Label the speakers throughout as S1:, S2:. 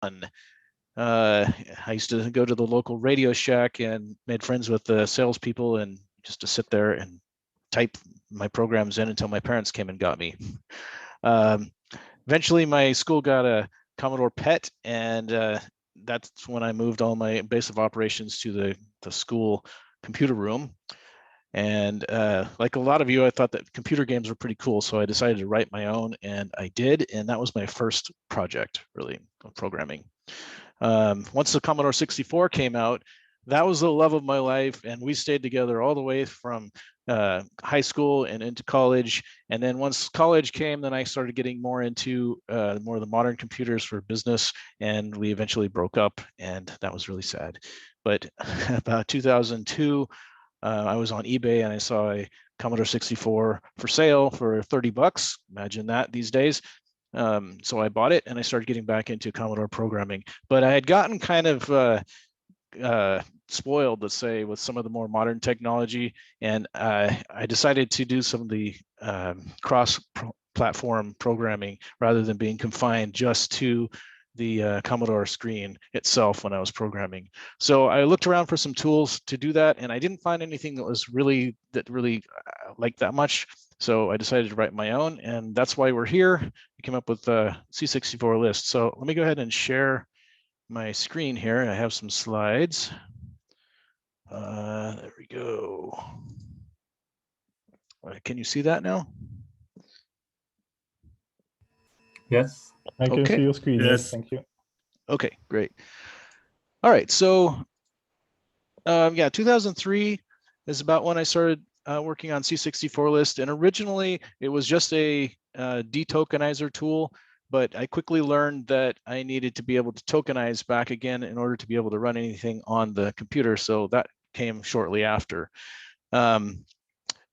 S1: fun. I used to go to the local Radio Shack and made friends with the salespeople, and just to sit there and type my programs in until my parents came and got me. Eventually, my school got a Commodore PET, and that's when I moved all my base of operations to the school computer room. And like a lot of you, I thought that computer games were pretty cool, so I decided to write my own, and I did, and that was my first project, really, of programming. Once the Commodore 64 came out, that was the love of my life, and we stayed together all the way from high school and into college. And then once college came, then I started getting more into more of the modern computers for business, and we eventually broke up, and that was really sad. But about 2002, I was on eBay and I saw a Commodore 64 for sale for 30 bucks. Imagine that these days. So I bought it and I started getting back into Commodore programming. But I had gotten kind of spoiled, let's say, with some of the more modern technology, and I decided to do some of the cross-platform programming rather than being confined just to the Commodore screen itself when I was programming. So I looked around for some tools to do that, and I didn't find anything that was really liked that much. So I decided to write my own, and that's why we're here. We came up with the C64List. So let me go ahead and share my screen here. I have some slides. There we go. Can you see that now?
S2: Yes.
S3: I can see your screen. Yes, thank you.
S1: Okay, great. All right, so yeah, 2003 is about when I started working on C64List, and originally it was just a detokenizer tool, but I quickly learned that I needed to be able to tokenize back again in order to be able to run anything on the computer, so that came shortly after. And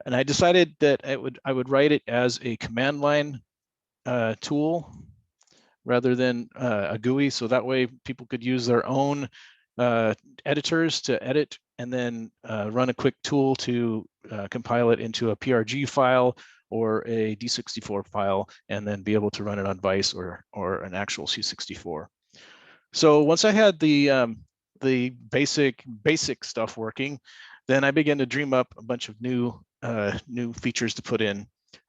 S1: I decided that I would write it as a command line tool rather than a GUI, so that way people could use their own editors to edit and then run a quick tool to compile it into a PRG file or a D64 file, and then be able to run it on Vice or an actual C64. So once I had the basic stuff working, then I began to dream up a bunch of new features to put in.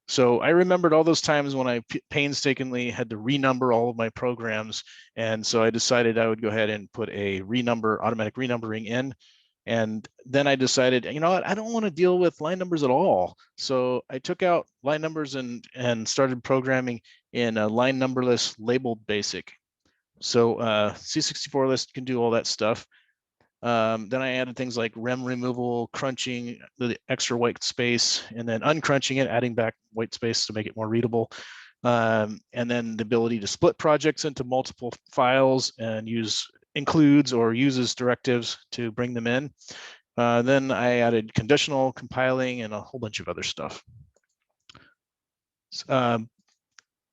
S1: So I remembered all those times when I painstakingly had to renumber all of my programs. And so I decided I would go ahead and put a automatic renumbering in. And then I decided, you know what, I don't want to deal with line numbers at all. So I took out line numbers and started programming in a line numberless labeled basic. So C64List can do all that stuff. Then I added things like rem removal, crunching the extra white space, and then uncrunching it, adding back white space to make it more readable. And then the ability to split projects into multiple files and use includes or uses directives to bring them in. Then I added conditional compiling and a whole bunch of other stuff.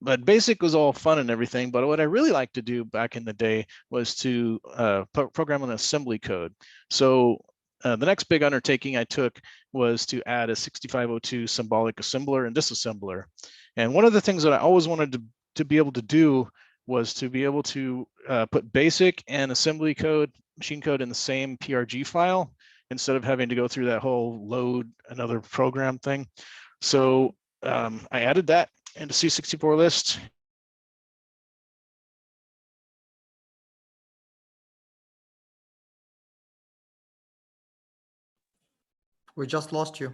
S1: But basic was all fun and everything, but what I really liked to do back in the day was to program an assembly code. So the next big undertaking I took was to add a 6502 symbolic assembler and disassembler. And one of the things that I always wanted to be able to do was to be able to put basic and assembly code, machine code in the same PRG file, instead of having to go through that whole load another program thing. So I added that into C64List.
S4: We just lost you.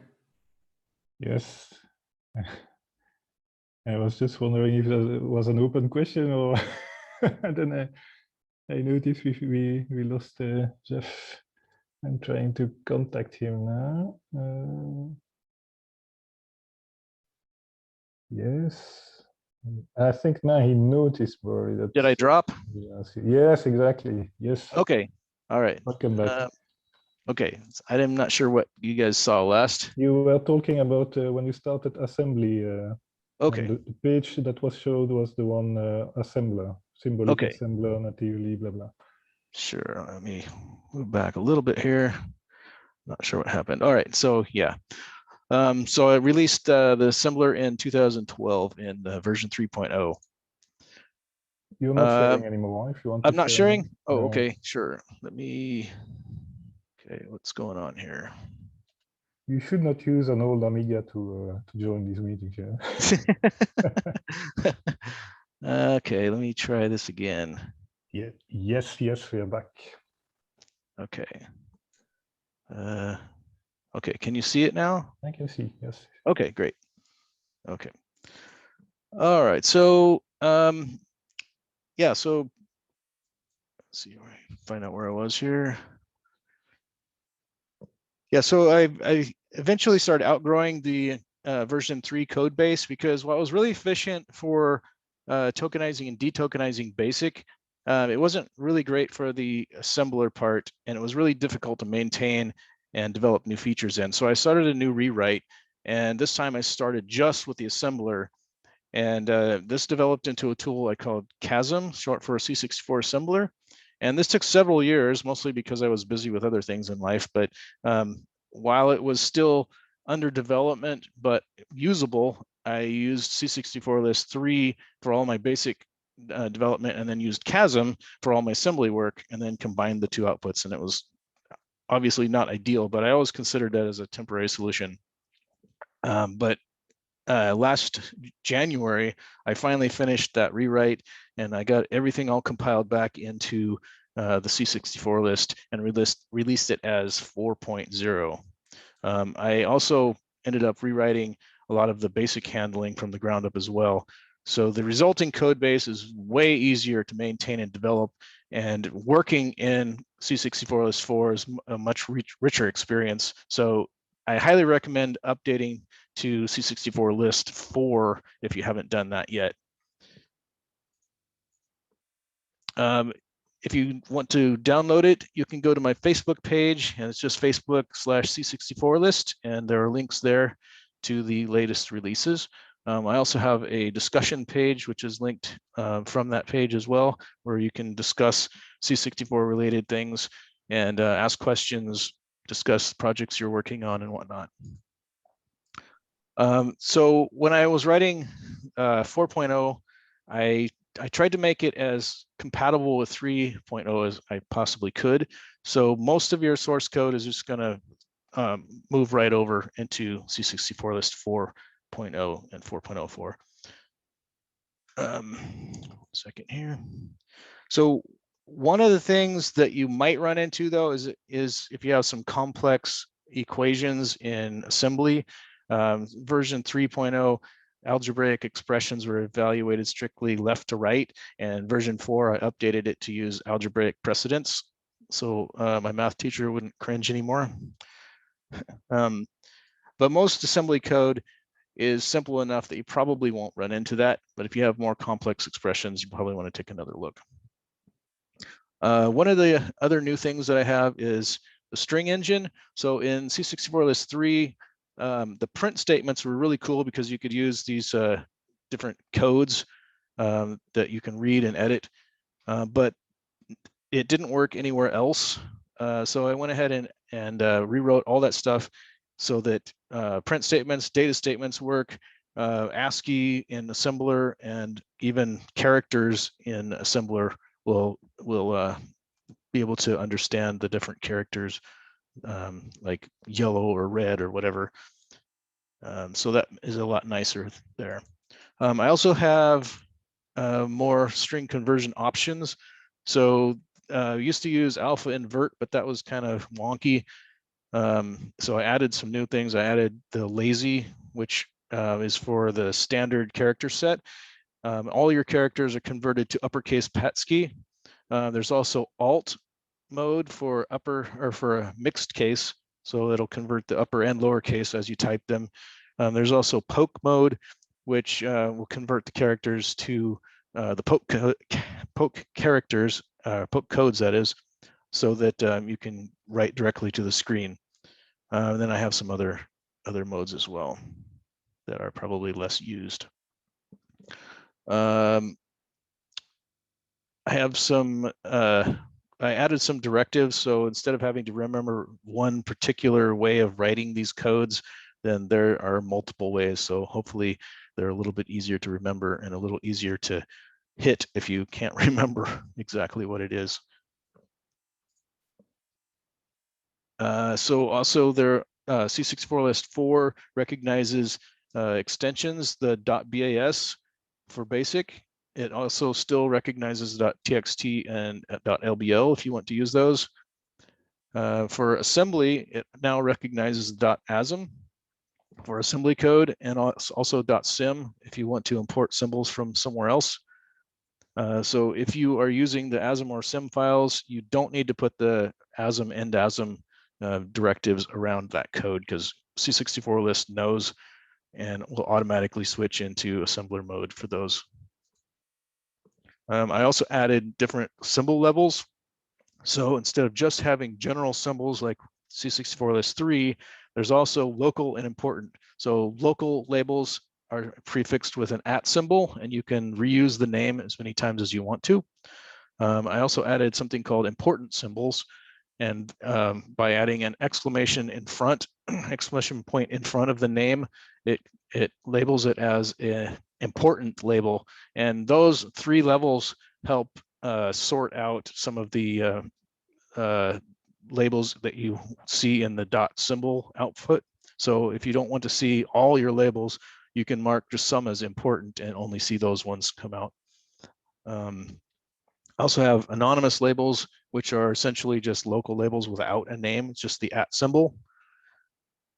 S3: Yes. I was just wondering if that was an open question, or and then I noticed we lost Jeff. I'm trying to contact him now. Yes, I think now he noticed, Bory. That
S1: Did I drop?
S3: Yes, exactly. Yes.
S1: Okay. All right.
S3: Welcome back.
S1: Okay. I'm not sure what you guys saw last.
S3: You were talking about when you started assembly.
S1: Okay.
S3: The page that was showed was the one assembler, symbolic assembler, natively, blah, blah.
S1: Sure. Let me move back a little bit here. Not sure what happened. All right. So yeah. So I released the assembler in 2012 in version 3.0.
S3: You're not sharing anymore. If you want
S1: I'm
S3: to
S1: not
S3: share
S1: sharing.
S3: now.
S1: Oh,
S3: No.
S1: okay, sure. Let me. Okay, what's going on here?
S3: You should not use an old Amiga to join these meetings. Yeah.
S1: Okay, let me try this again.
S3: Yeah. Yes. We're back.
S1: Okay. Okay, can you see it now?
S3: I can see. Yes.
S1: Okay, great. Okay. All right. So, yeah. So, let's see. Find out where I was here. Yeah. So I eventually started outgrowing the version 3 code base, because while it was really efficient for tokenizing and detokenizing BASIC, it wasn't really great for the assembler part, and it was really difficult to maintain and develop new features in. So I started a new rewrite, and this time I started just with the assembler. And this developed into a tool I called CHASM, short for C64 assembler. And this took several years, mostly because I was busy with other things in life. But while it was still under development but usable, I used C64List 3 for all my basic development, and then used CHASM for all my assembly work, and then combined the two outputs. And it was obviously not ideal, but I always considered that as a temporary solution. But last January, I finally finished that rewrite, and I got everything all compiled back into the C64 list and released it as 4.0. I also ended up rewriting a lot of the basic handling from the ground up as well. So the resulting code base is way easier to maintain and develop, and working in C64 list 4 is a much richer experience. So I highly recommend updating to C64 list 4 if you haven't done that yet. If you want to download it, you can go to my Facebook page, and it's just Facebook/C64 list, and there are links there to the latest releases. I also have a discussion page, which is linked from that page as well, where you can discuss C64 related things and ask questions, discuss projects you're working on and whatnot. So when I was writing 4.0, I tried to make it as compatible with 3.0 as I possibly could. So most of your source code is just going to move right over into C64 list 4.0 and 4.04. Second here. So one of the things that you might run into, though, is if you have some complex equations in assembly. Version 3.0, algebraic expressions were evaluated strictly left to right, and version 4, I updated it to use algebraic precedence, so my math teacher wouldn't cringe anymore. But most assembly code is simple enough that you probably won't run into that, but if you have more complex expressions, you probably want to take another look. One of the other new things that I have is the string engine. So in C64 list 3, the print statements were really cool because you could use these different codes that you can read and edit, but it didn't work anywhere else. So I went ahead and rewrote all that stuff so that print statements, data statements work, ASCII in assembler, and even characters in assembler will be able to understand the different characters, like yellow or red or whatever. So that is a lot nicer there. I also have more string conversion options. So I used to use alpha invert, but that was kind of wonky. So I added some new things. I added the lazy, which is for the standard character set. All your characters are converted to uppercase Patsky. There's also alt mode for upper or for a mixed case, so it'll convert the upper and lower case as you type them. There's also poke mode, which will convert the characters to the poke characters, poke codes, that is, so that you can write directly to the screen. And then I have some other modes as well that are probably less used. I have some, I added some directives. So instead of having to remember one particular way of writing these codes, then there are multiple ways. So hopefully they're a little bit easier to remember and a little easier to hit if you can't remember exactly what it is. So also their C64List 4 recognizes extensions, the .bas for basic. It also still recognizes .txt and .lbl if you want to use those. For assembly, it now recognizes .asm for assembly code, and also .sim if you want to import symbols from somewhere else. So if you are using the ASM or SIM files, you don't need to put the ASM and ASM directives around that code, because C64List knows and will automatically switch into assembler mode for those. I also added different symbol levels. So instead of just having general symbols like C64List 3, there's also local and important. So local labels are prefixed with an @ symbol, and you can reuse the name as many times as you want to. I also added something called important symbols, and by adding an exclamation in front, exclamation point in front of the name, it labels it as an important label, and those 3 levels help sort out some of the labels that you see in the dot symbol output. So if you don't want to see all your labels, you can mark just some as important and only see those ones come out. I also have anonymous labels, which are essentially just local labels without a name. It's just the @ symbol.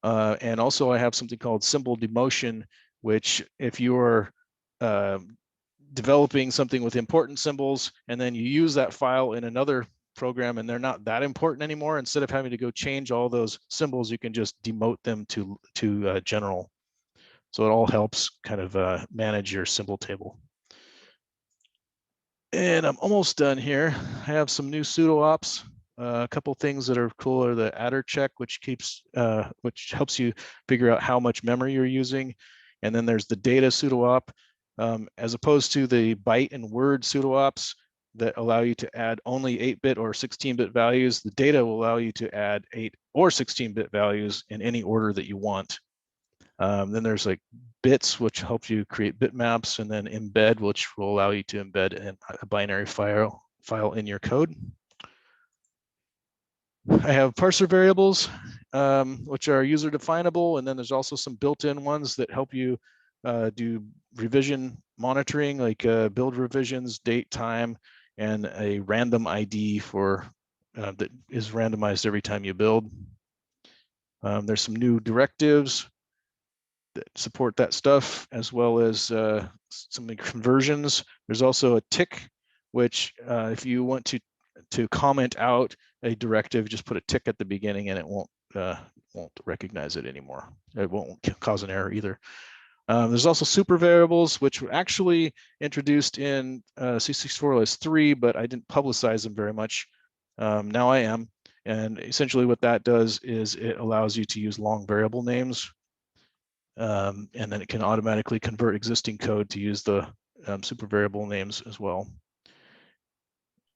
S1: And also I have something called symbol demotion, which if you're developing something with important symbols and then you use that file in another program and they're not that important anymore, instead of having to go change all those symbols, you can just demote them to general. So it all helps kind of manage your symbol table. And I'm almost done here. I have some new pseudoops. A couple things that are cool are the adder check, which helps you figure out how much memory you're using. And then there's the data pseudoop, as opposed to the byte and word pseudoops that allow you to add only 8-bit or 16-bit values. The data will allow you to add 8 or 16-bit values in any order that you want. Then there's like bits, which helps you create bitmaps, and then embed, which will allow you to embed a binary file in your code. I have parser variables, which are user definable, and then there's also some built-in ones that help you do revision monitoring, like build revisions, date, time, and a random ID for that is randomized every time you build. There's some new directives that support that stuff, as well as some conversions. There's also a tick, which if you want to comment out a directive, just put a tick at the beginning and it won't recognize it anymore. It won't cause an error either. There's also super variables, which were actually introduced in C64List 3, but I didn't publicize them very much. Now I am. And essentially what that does is it allows you to use long variable names. And then it can automatically convert existing code to use the super variable names as well.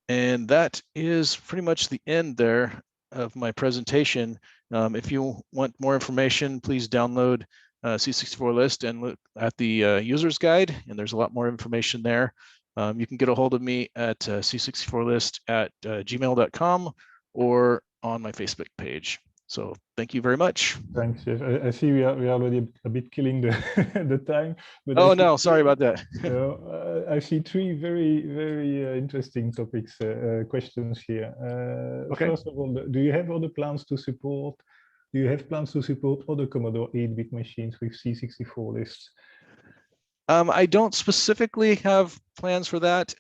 S1: And that is pretty much the end there of my presentation. If you want more information, please download C64List and look at the user's guide, and there's a lot more information there. You can get a hold of me at c64list@gmail.com or on my Facebook page. So thank you very much.
S3: Thanks, Jeff. I see we are already a bit killing the the time. But
S1: oh no, sorry about that.
S3: I see 3 very interesting topics, questions here.
S1: Okay.
S3: First of all, do you have other plans to support? Do you have plans to support other Commodore 8-bit machines with C64List?
S1: I don't specifically have plans for that.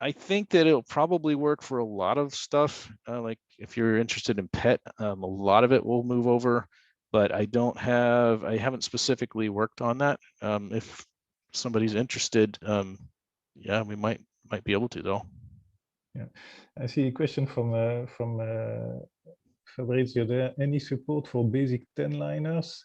S1: I think that it'll probably work for a lot of stuff. Like if you're interested in PET, a lot of it will move over, but I haven't specifically worked on that. If somebody's interested, yeah, we might be able to though.
S3: Yeah, I see a question from Fabrizio there. Any support for basic 10-liners?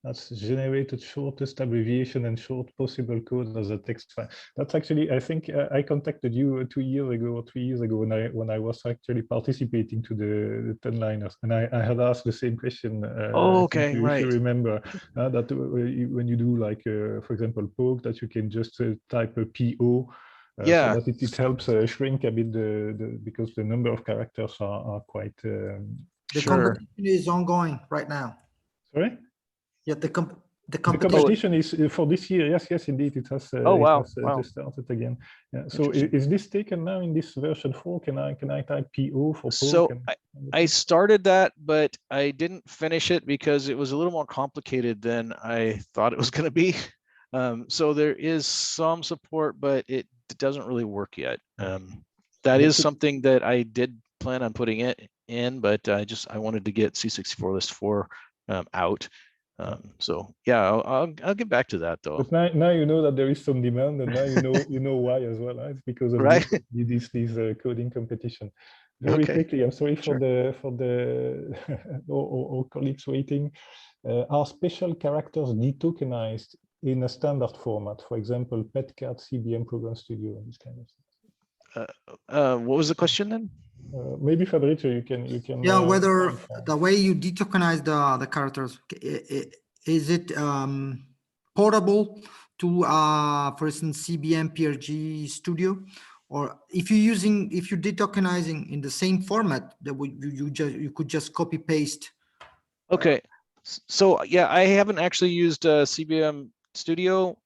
S3: That's generated shortest abbreviation and short possible code as a text file. That's actually, I think I contacted you 2 years ago or 3 years ago when I was actually participating to the 10-liners, and I had asked the same question.
S1: Oh, okay,
S3: if
S1: right.
S3: you remember that when you do like, for example, poke, that you can just type a PO
S1: Yeah.
S3: So that it helps shrink a bit because the number of characters are quite.
S4: The
S1: Sure.
S4: competition is ongoing right now.
S3: Sorry.
S4: Yeah, the
S3: The
S4: competition.
S3: competition is for this year. Yes, indeed, it has.
S1: Oh, wow.
S3: It has
S1: Wow.
S3: just started again. Yeah. So
S1: Interesting.
S3: is this taken now in this version 4? Can I type PO for
S1: So
S3: poke?
S1: I started that, but I didn't finish it because it was a little more complicated than I thought it was going to be. So there is some support, but it doesn't really work yet. That is something that I did plan on putting it in, but I wanted to get C64List 4 out. So yeah, I'll get back to that though.
S3: But now you know that there is some demand, and now you know why as well. Right? It's because of
S1: Right.
S3: this coding competition. Very
S1: Okay.
S3: quickly, I'm sorry for
S1: Sure.
S3: the our colleagues waiting. Are special characters detokenized in a standard format? For example, PetCat, CBM Program Studio, and this kind of stuff.
S1: What was the question then?
S3: Maybe Fabrizio, you can.
S4: Yeah, whether the way you detokenize the characters, is it portable to, for instance, CBM PRG Studio, or if you're detokenizing in the same format, that you could just copy paste.
S1: Okay, so yeah, I haven't actually used CBM Studio.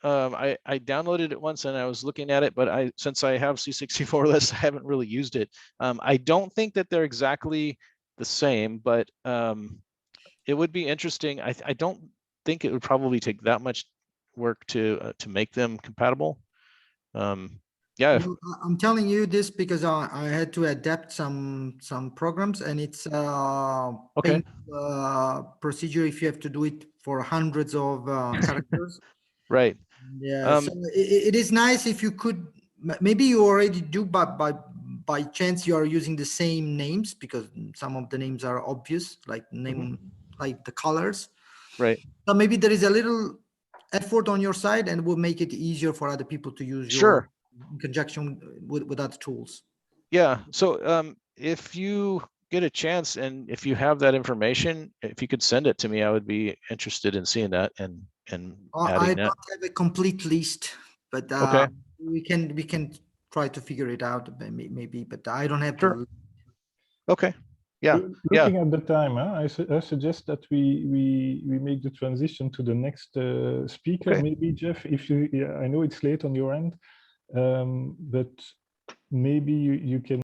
S1: I downloaded it once and I was looking at it, but since I have C64List, I haven't really used it. I don't think that they're exactly the same, but it would be interesting. I don't think it would probably take that much work to make them compatible. Yeah.
S4: Well, I'm telling you this because I had to adapt some programs, and it's
S1: Okay.
S4: procedure if you have to do it for hundreds of characters.
S1: Right.
S4: Yeah, so it is nice if you could. Maybe you already do, but by chance you are using the same names, because some of the names are obvious, like like the colors.
S1: Right.
S4: So maybe there is a little effort on your side, and will make it easier for other people to use
S1: Sure.
S4: in conjunction with other tools.
S1: Yeah. So if you get a chance and if you have that information, if you could send it to me, I would be interested in seeing that and
S4: I
S1: adding
S4: don't
S1: that.
S4: have a complete list, but
S1: Okay.
S4: we can try to figure it out maybe, but I don't have
S1: Sure.
S4: the.
S1: Okay. Yeah.
S3: Looking at the time, I suggest that we make the transition to the next speaker.
S1: Okay.
S3: Maybe Jeff, if you, I know it's late on your end, but maybe you can